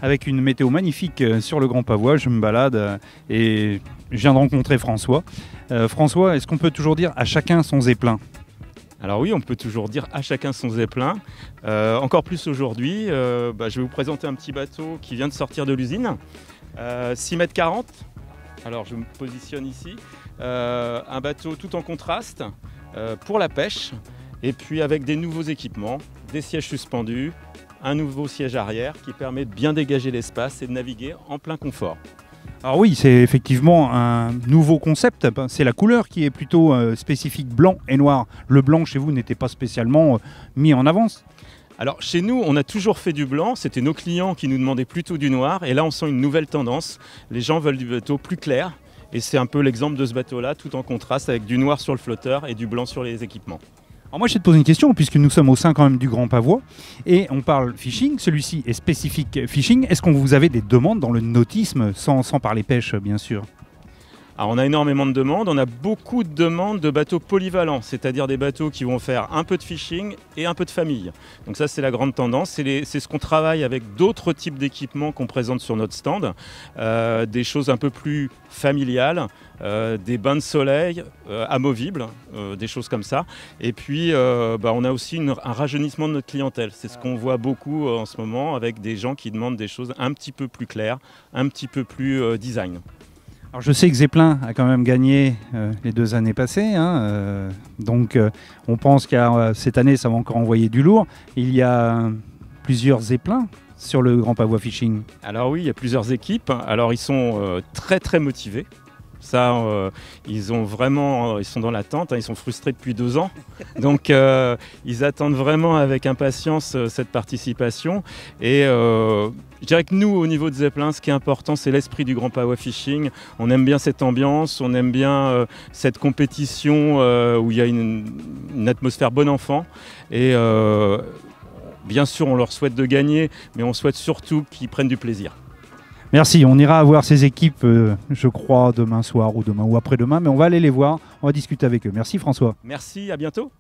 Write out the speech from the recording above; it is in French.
avec une météo magnifique sur le Grand Pavois. Je me balade et je viens de rencontrer François. François, est-ce qu'on peut toujours dire à chacun son zeppelin? Alors oui, on peut toujours dire à chacun son zeppelin. Encore plus aujourd'hui, je vais vous présenter un petit bateau qui vient de sortir de l'usine. 6,40 m. Alors je me positionne ici. Un bateau tout en contraste pour la pêche. Et puis avec des nouveaux équipements, des sièges suspendus, un nouveau siège arrière qui permet de bien dégager l'espace et de naviguer en plein confort. Alors oui, c'est effectivement un nouveau concept. C'est la couleur qui est plutôt spécifique blanc et noir. Le blanc chez vous n'était pas spécialement mis en avance. Alors chez nous, on a toujours fait du blanc. C'était nos clients qui nous demandaient plutôt du noir. Et là, on sent une nouvelle tendance. Les gens veulent du bateau plus clair. Et c'est un peu l'exemple de ce bateau-là, tout en contraste avec du noir sur le flotteur et du blanc sur les équipements. Alors moi je vais te poser une question puisque nous sommes au sein quand même du Grand Pavois et on parle fishing, celui-ci est spécifique fishing. Est-ce qu'on vous avez des demandes dans le nautisme sans parler pêche bien sûr? Alors on a énormément de demandes, on a beaucoup de demandes de bateaux polyvalents, c'est-à-dire des bateaux qui vont faire un peu de fishing et un peu de famille. Donc ça c'est la grande tendance, c'est ce qu'on travaille avec d'autres types d'équipements qu'on présente sur notre stand, des choses un peu plus familiales, des bains de soleil amovibles, des choses comme ça. Et puis on a aussi un rajeunissement de notre clientèle, c'est ce qu'on voit beaucoup en ce moment avec des gens qui demandent des choses un petit peu plus claires, un petit peu plus design. Alors je sais que Zeppelin a quand même gagné les 2 années passées, donc on pense que cette année ça va encore envoyer du lourd. Il y a plusieurs Zeppelins sur le Grand Pavois Fishing. Alors oui, il y a plusieurs équipes, alors ils sont très très motivés. Ça, ils sont dans l'attente, ils sont frustrés depuis 2 ans. Donc ils attendent vraiment avec impatience cette participation. Et je dirais que nous, au niveau de Zeppelin, ce qui est important, c'est l'esprit du Grand Pavois Fishing. On aime bien cette ambiance, on aime bien cette compétition où il y a une atmosphère bon enfant. Et bien sûr, on leur souhaite de gagner, mais on souhaite surtout qu'ils prennent du plaisir. Merci, on ira voir ces équipes, je crois, demain soir ou demain ou après-demain, mais on va aller les voir, on va discuter avec eux. Merci François. Merci, à bientôt.